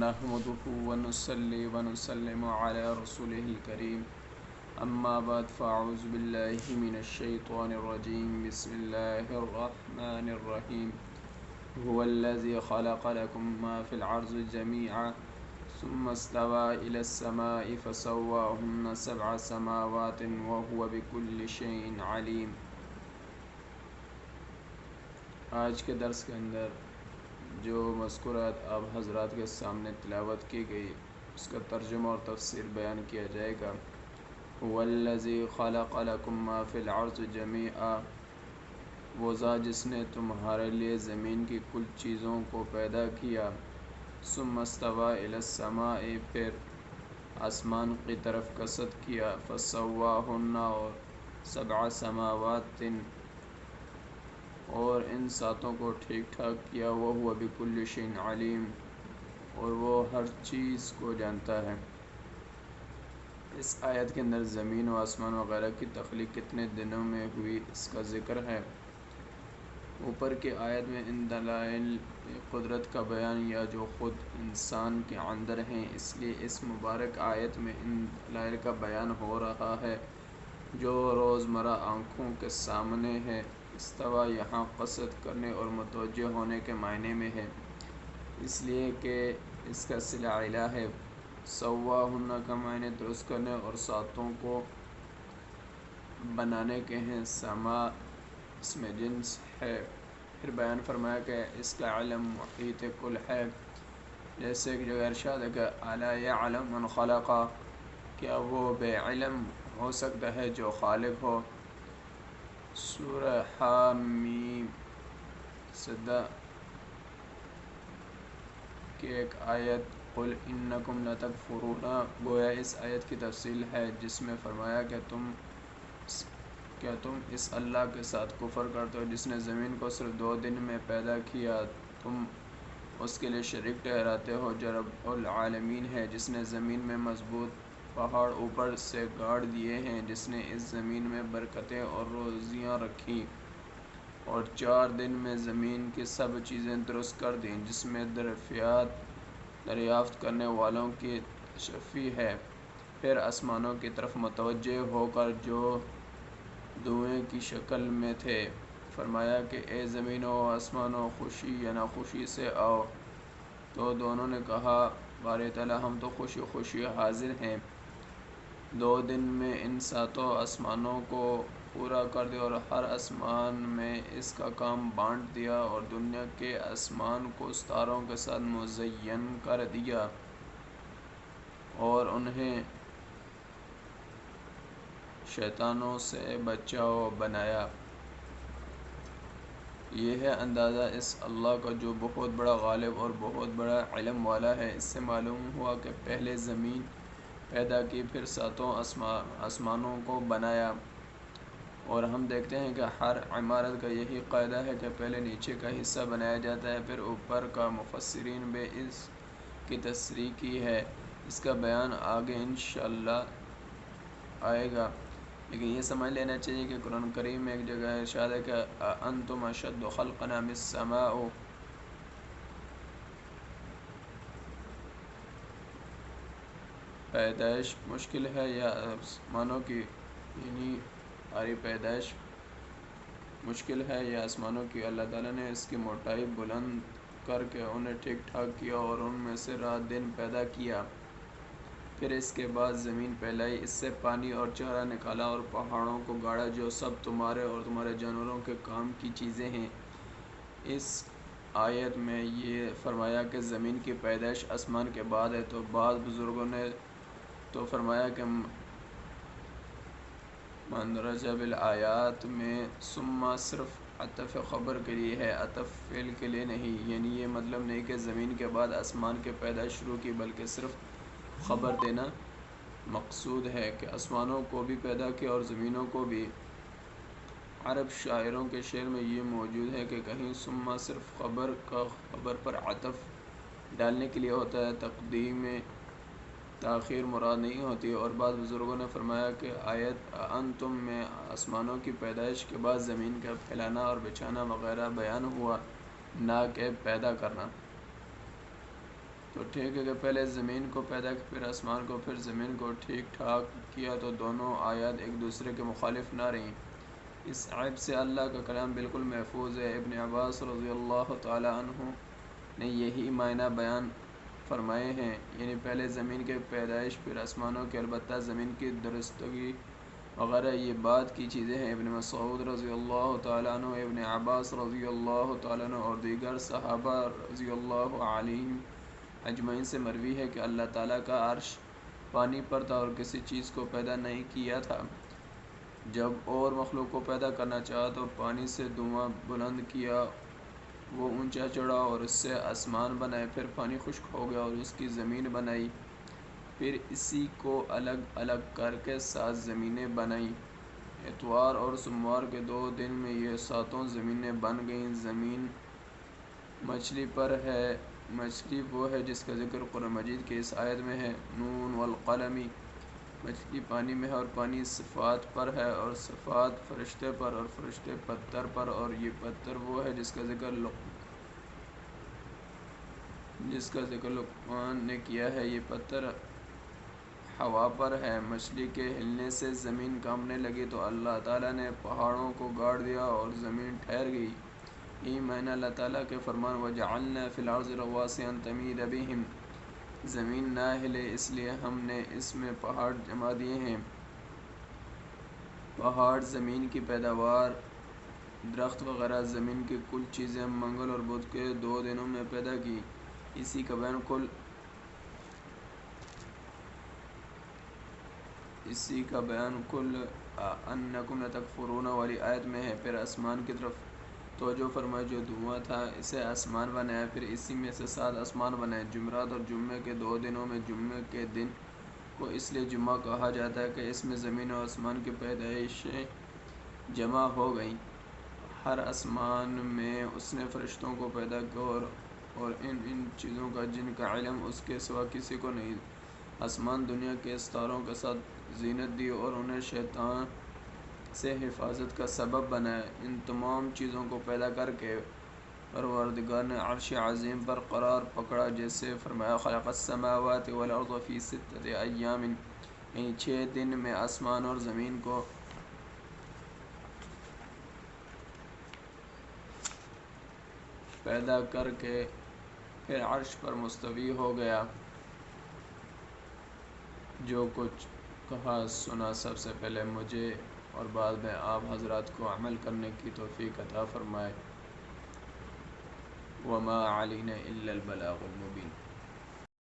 نحمده ونصلي ونسلم على رسوله الكريم أما بعد فأعوذ بالله من الشيطان الرجيم بسم الله الرحمن الرحيم هو الذي خلق لكم ما في الأرض جميعا ثم استوى إلى السماء فسواهن سبع سماوات وهو بكل شيء عليم۔ آج کے درس کے اندر جو مذکورات آپ حضرات کے سامنے تلاوت کی گئی اس کا ترجمہ اور تفسیر بیان کیا جائے گا۔ هو الذی خلق لکم ما فی الارض جمیعا، وہ ذات جس نے تمہارے لیے زمین کی کل چیزوں کو پیدا کیا۔ ثم استوى الی السماء، پھر آسمان کی طرف قصد کیا۔ فسواہن، اور سبع سماوات، اور ان ساتوں کو ٹھیک ٹھاک کیا۔ وَهُوَ بِكُلِّ شَيْءٍ عَلِيمٌ، اور وہ ہر چیز کو جانتا ہے۔ اس آیت کے اندر زمین و آسمان وغیرہ کی تخلیق کتنے دنوں میں ہوئی اس کا ذکر ہے۔ اوپر کی آیت میں ان دلائل قدرت کا بیان یا جو خود انسان کے اندر ہیں، اس لیے اس مبارک آیت میں ان دلائل کا بیان ہو رہا ہے جو روزمرہ آنکھوں کے سامنے ہے۔ استوا یہاں قصد کرنے اور متوجہ ہونے کے معنی میں ہے، اس لیے کہ اس کا صلہ الہ ہے۔ سواہن کا معنی درست کرنے اور ساتوں کو بنانے کے ہیں۔ سما اس میں جنس ہے۔ پھر بیان فرمایا کہ اس کا علم محیط کل ہے، جیسے کہ جگہ ارشاد ہے کہ الا یعلم من خلق، کیا وہ بے علم ہو سکتا ہے جو خالق ہو۔ سورہ حامیم سجدہ کی ایک آیت قل انکم لتکفرون، گویا اس آیت کی تفصیل ہے جس میں فرمایا کہ کیا تم اس اللہ کے ساتھ کفر کرتے ہو جس نے زمین کو صرف 2 دن میں پیدا کیا، تم اس کے لیے شریک ٹھہراتے ہو جو رب العالمین ہے، جس نے زمین میں مضبوط پہاڑ اوپر سے گاڑ دیے ہیں، جس نے اس زمین میں برکتیں اور روزیاں رکھی اور 4 دن میں زمین کی سب چیزیں درست کر دیں، جس میں دریافت کرنے والوں کی تشفی ہے۔ پھر آسمانوں کی طرف متوجہ ہو کر جو دھوئیں کی شکل میں تھے، فرمایا کہ اے زمین و آسمانوں، خوشی یا ناخوشی سے آؤ۔ تو دونوں نے کہا باری تعالیٰ ہم تو خوشی خوشی حاضر ہیں۔ 2 دن میں ان ساتوں آسمانوں کو پورا کر دیا اور ہر آسمان میں اس کا کام بانٹ دیا اور دنیا کے آسمان کو ستاروں کے ساتھ مزین کر دیا اور انہیں شیطانوں سے بچاؤ بنایا۔ یہ ہے اندازہ اس اللہ کا جو بہت بڑا غالب اور بہت بڑا علم والا ہے۔ اس سے معلوم ہوا کہ پہلے زمین پیدا کی، پھر ساتوں آسمانوں کو بنایا، اور ہم دیکھتے ہیں کہ ہر عمارت کا یہی قاعدہ ہے کہ پہلے نیچے کا حصہ بنایا جاتا ہے، پھر اوپر کا۔ مفسرین بھی اس کی تصریح کی ہے، اس کا بیان آگے انشاءاللہ آئے گا، لیکن یہ سمجھ لینا چاہیے کہ قرآن کریم میں ایک جگہ ارشاد ہے کہ اانتم اشد خلقا ام السماء، پیدائش مشکل ہے یا آسمانوں کی، یعنی ہماری پیدائش مشکل ہے یا آسمانوں کی۔ اللہ تعالیٰ نے اس کی موٹائی بلند کر کے انہیں ٹھیک ٹھاک کیا اور ان میں سے رات دن پیدا کیا، پھر اس کے بعد زمین پھیلائی، اس سے پانی اور چارہ نکالا اور پہاڑوں کو گاڑا جو سب تمہارے اور تمہارے جانوروں کے کام کی چیزیں ہیں۔ اس آیت میں یہ فرمایا کہ زمین کی پیدائش آسمان کے بعد ہے، تو بعض بزرگوں نے تو فرمایا کہ مندرجہ بالآیات میں ثم صرف عطف خبر کے لیے ہے، عطف فعل کے لیے نہیں، یعنی یہ مطلب نہیں کہ زمین کے بعد آسمان کی پیدائش شروع کی، بلکہ صرف خبر دینا مقصود ہے کہ آسمانوں کو بھی پیدا کیا اور زمینوں کو بھی۔ عرب شاعروں کے شعر میں یہ موجود ہے کہ کہیں ثم صرف خبر کا خبر پر عطف ڈالنے کے لیے ہوتا ہے، تقدیم تاخیر مراد نہیں ہوتی، اور بعض بزرگوں نے فرمایا کہ آیت انتم میں آسمانوں کی پیدائش کے بعد زمین کا پھیلانا اور بچھانا وغیرہ بیان ہوا، نہ کہ پیدا کرنا۔ تو ٹھیک ہے کہ پہلے زمین کو پیدا کیا پھر آسمان کو پھر زمین کو ٹھیک ٹھاک کیا، تو دونوں آیات ایک دوسرے کے مخالف نہ رہیں۔ اس عیب سے اللہ کا کلام بالکل محفوظ ہے۔ ابن عباس رضی اللہ تعالی عنہ نے یہی معنی بیان فرمائے ہیں، یعنی پہلے زمین کے پیدائش پھر آسمانوں کی، البتہ زمین کی درستگی وغیرہ یہ بعد کی چیزیں ہیں۔ ابن مسعود رضی اللہ تعالی عنہ، ابن عباس رضی اللہ تعالی عنہ اور دیگر صحابہ رضی اللہ علیہم اجمعین سے مروی ہے کہ اللہ تعالیٰ کا عرش پانی پر تھا اور کسی چیز کو پیدا نہیں کیا تھا۔ جب اور مخلوق کو پیدا کرنا چاہا تو پانی سے دھواں بلند کیا، وہ اونچا چڑھا اور اس سے آسمان بنائے، پھر پانی خشک ہو گیا اور اس کی زمین بنائی، پھر اسی کو الگ الگ کر کے 7 زمینیں بنائیں۔ اتوار اور سوموار کے 2 دن میں یہ 7 زمینیں بن گئیں۔ زمین مچھلی پر ہے، مچھلی وہ ہے جس کا ذکر قرآن مجید کے اس آیت میں ہے، نون والقلم۔ مچھلی پانی میں ہے اور پانی صفات پر ہے، اور صفات فرشتے پر، اور فرشتے پتھر پر، اور یہ پتھر وہ ہے جس کا ذکر لقمان نے کیا ہے، یہ پتھر ہوا پر ہے۔ مچھلی کے ہلنے سے زمین کانپنے لگی تو اللہ تعالیٰ نے پہاڑوں کو گاڑ دیا اور زمین ٹھہر گئی۔ یہی معنی اللہ تعالیٰ کے فرمان وَجَعَلْنَا فِي الْأَرْضِ رَوَاسِيَ أَن تَمِيدَ بِهِمْ، زمین نہ ہلے اس لیے ہم نے اس میں پہاڑ جما دیے ہیں۔ پہاڑ زمین کی پیداوار، درخت وغیرہ، زمین کی کل چیزیں منگل اور بدھ کے 2 دنوں میں پیدا کی۔ اسی کا بیان کل انکم لتکفرون والی آیت میں ہے۔ پھر آسمان کی طرف توجہ فرمائے، جو دھواں تھا اسے آسمان بنایا، پھر اسی میں سے 7 آسمان بنائے۔ جمعرات اور جمعے کے 2 دنوں میں جمعے کے دن کو اس لیے جمعہ کہا جاتا ہے کہ اس میں زمین و آسمان کی پیدائشیں جمع ہو گئیں۔ ہر آسمان میں اس نے فرشتوں کو پیدا کیا اور ان چیزوں کا جن کا علم اس کے سوا کسی کو نہیں۔ آسمان دنیا کے ستاروں کے ساتھ زینت دی اور انہیں شیطان سے حفاظت کا سبب بنایا۔ ان تمام چیزوں کو پیدا کر کے پروردگار نے عرش عظیم پر قرار پکڑا، جیسے فرمایا خلق السماوات والارض فی 6 ایام، یعنی 6 دن میں آسمان اور زمین کو پیدا کر کے پھر عرش پر مستوی ہو گیا۔ جو کچھ کہا سنا سب سے پہلے مجھے اور بعد میں آپ حضرات کو عمل کرنے کی توفیق عطا فرمائے۔ وما علینا الا البلاغ المبین۔